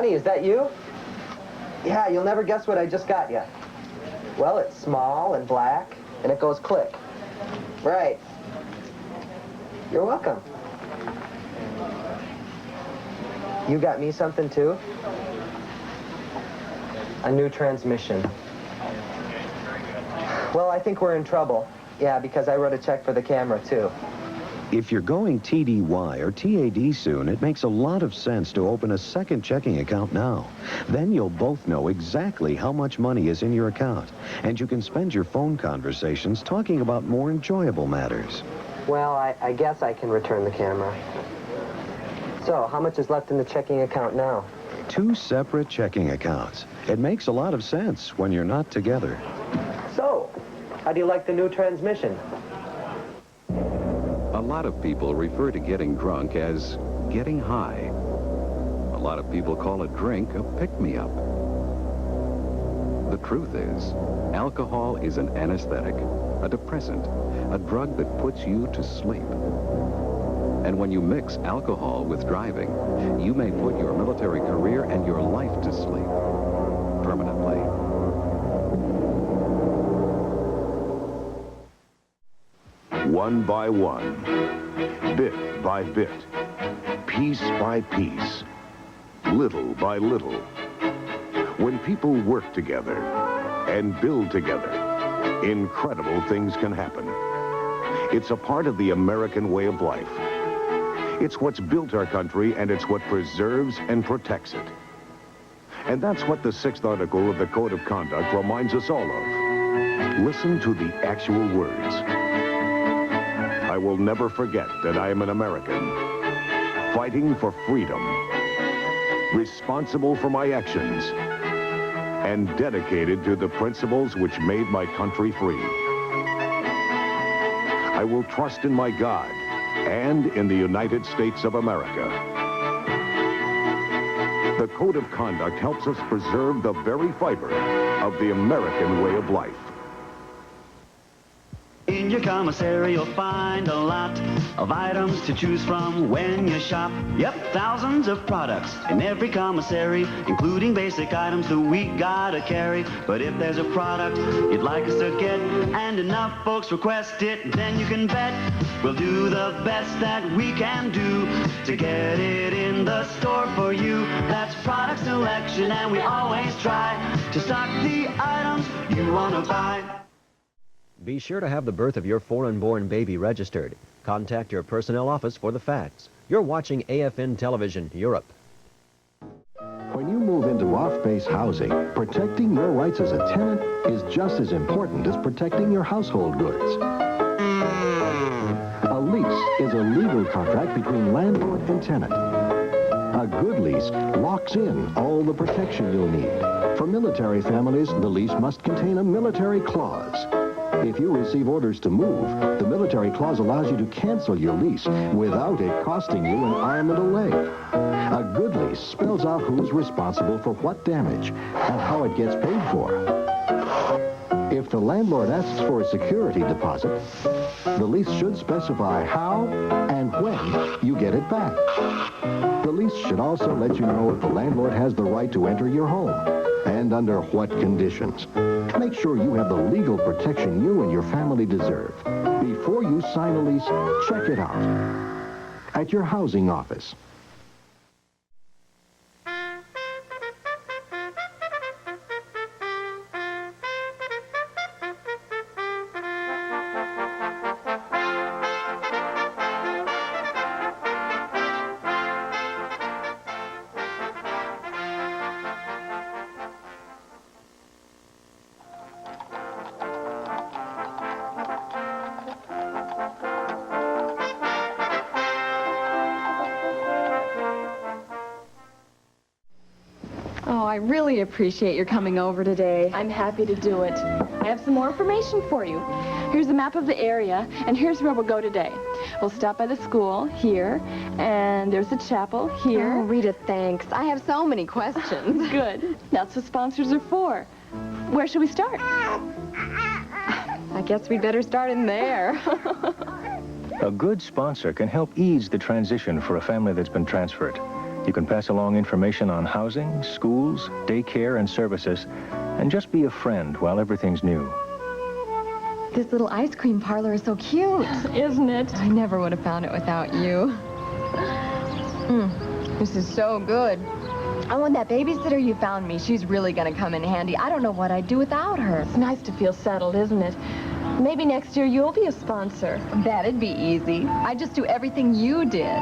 Honey, is that you? Yeah, you'll never guess what I just got you. Well, it's small and black, and it goes click. Right. You're welcome. You got me something, too? A new transmission. Well, I think we're in trouble. Yeah, because I wrote a check for the camera, too. If you're going TDY or TAD soon, it makes a lot of sense to open a second checking account now. Then you'll both know exactly how much money is in your account, and you can spend your phone conversations talking about more enjoyable matters. Well, I guess I can return the camera. So, how much is left in the checking account now? 2 separate checking accounts. It makes a lot of sense when you're not together. So, how do you like the new transmission? A lot of people refer to getting drunk as getting high. A lot of people call a drink a pick-me-up. The truth is, alcohol is an anesthetic, a depressant, a drug that puts you to sleep. And when you mix alcohol with driving, you may put your military career and your life to sleep permanently. One by one, bit by bit, piece by piece, little by little. When people work together and build together, incredible things can happen. It's a part of the American way of life. It's what's built our country, and it's what preserves and protects it. And that's what the 6th article of the Code of Conduct reminds us all of. Listen to the actual words. I will never forget that I am an American, fighting for freedom, responsible for my actions, and dedicated to the principles which made my country free. I will trust in my God and in the United States of America. The Code of Conduct helps us preserve the very fiber of the American way of life. In your commissary, you'll find a lot of items to choose from when you shop. Yep, thousands of products in every commissary, including basic items that we gotta carry. But if there's a product you'd like us to get, and enough folks request it, then you can bet we'll do the best that we can do to get it in the store for you. That's product selection, and we always try to stock the items you wanna buy. Be sure to have the birth of your foreign-born baby registered. Contact your personnel office for the facts. You're watching AFN Television Europe. When you move into off-base housing, protecting your rights as a tenant is just as important as protecting your household goods. A lease is a legal contract between landlord and tenant. A good lease locks in all the protection you'll need. For military families, the lease must contain a military clause. If you receive orders to move, the military clause allows you to cancel your lease without it costing you an arm and a leg. A good lease spells out who's responsible for what damage and how it gets paid for. If the landlord asks for a security deposit, the lease should specify how and when you get it back. The lease should also let you know if the landlord has the right to enter your home and under what conditions. Make sure you have the legal protection you and your family deserve. Before you sign a lease, check it out at your housing office. Oh, I really appreciate your coming over today. I'm happy to do it. I have some more information for you. Here's a map of the area, and here's where we'll go today. We'll stop by the school here, and there's a chapel here. Oh, Rita, thanks. I have so many questions. Good. That's what sponsors are for. Where should we start? I guess we'd better start in there. A good sponsor can help ease the transition for a family that's been transferred. You can pass along information on housing, schools, daycare, and services, and just be a friend while everything's new. This little ice cream parlor is so cute. Isn't it? I never would have found it without you. This is so good. Oh, and that babysitter you found me, she's really going to come in handy. I don't know what I'd do without her. It's nice to feel settled, isn't it? Maybe next year you'll be a sponsor. That'd be easy. I'd just do everything you did.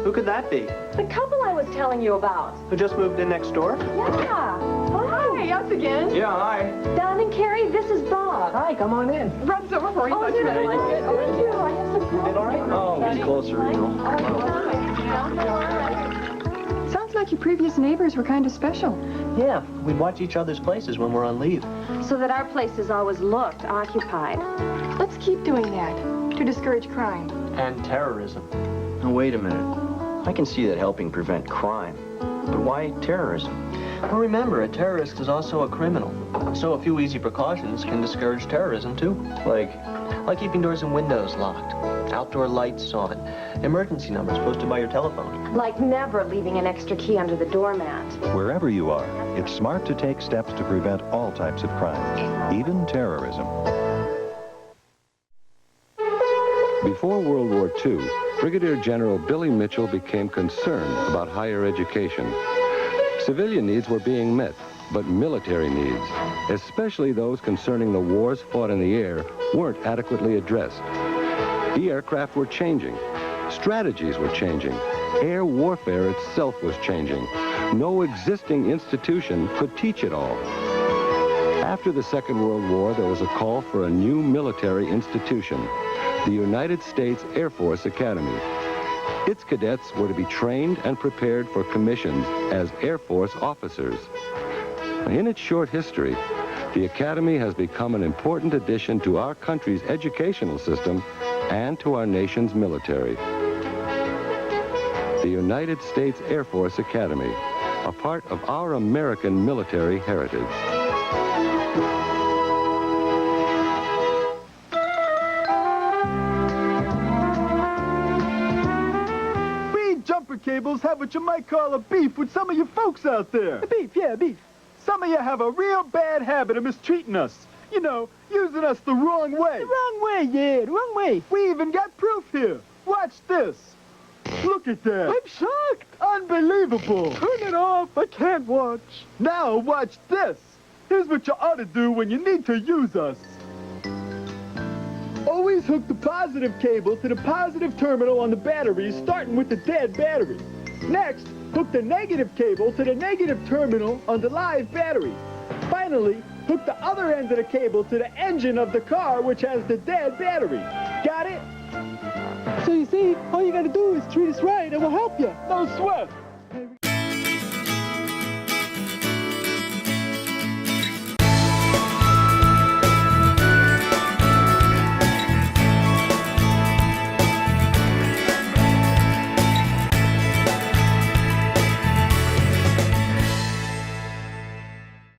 Who could that be? The couple I was telling you about. Who just moved in next door? Yeah. Hi, us again. Yeah, hi. Don and Carrie, this is Bob. Hi, come on in. Rob's over for you. Oh, did I like it? Oh, thank you. I have some Did all right? Oh, he's closer, you know. Sounds like your previous neighbors were kind of special. Yeah, we'd watch each other's places when we're on leave. So that our place is always looked occupied. Let's keep doing that to discourage crime. And terrorism. Now, wait a minute. I can see that helping prevent crime. But why terrorism? Well, remember, a terrorist is also a criminal. So a few easy precautions can discourage terrorism, too. Like keeping doors and windows locked, outdoor lights on, emergency numbers posted by your telephone. Like never leaving an extra key under the doormat. Wherever you are, it's smart to take steps to prevent all types of crime, even terrorism. Before World War II, Brigadier General Billy Mitchell became concerned about higher education. Civilian needs were being met, but military needs, especially those concerning the wars fought in the air, weren't adequately addressed. The aircraft were changing. Strategies were changing. Air warfare itself was changing. No existing institution could teach it all. After the Second World War, there was a call for a new military institution, the United States Air Force Academy. Its cadets were to be trained and prepared for commissions as Air Force officers. In its short history, the Academy has become an important addition to our country's educational system and to our nation's military. The United States Air Force Academy, a part of our American military heritage. Cables have what you might call a beef with some of you folks out there. Beef, yeah, beef. Some of you have a real bad habit of mistreating us. You know, using us the wrong way. The wrong way, yeah, the wrong way. We even got proof here. Watch this. Look at that. I'm shocked. Unbelievable. Turn it off. I can't watch. Now watch this. Here's what you ought to do when you need to use us. Always hook the positive cable to the positive terminal on the batteries, starting with the dead battery. Next, hook the negative cable to the negative terminal on the live battery. Finally, hook the other end of the cable to the engine of the car, which has the dead battery. Got it? So you see, all you gotta do is treat us right and we'll help you. No sweat.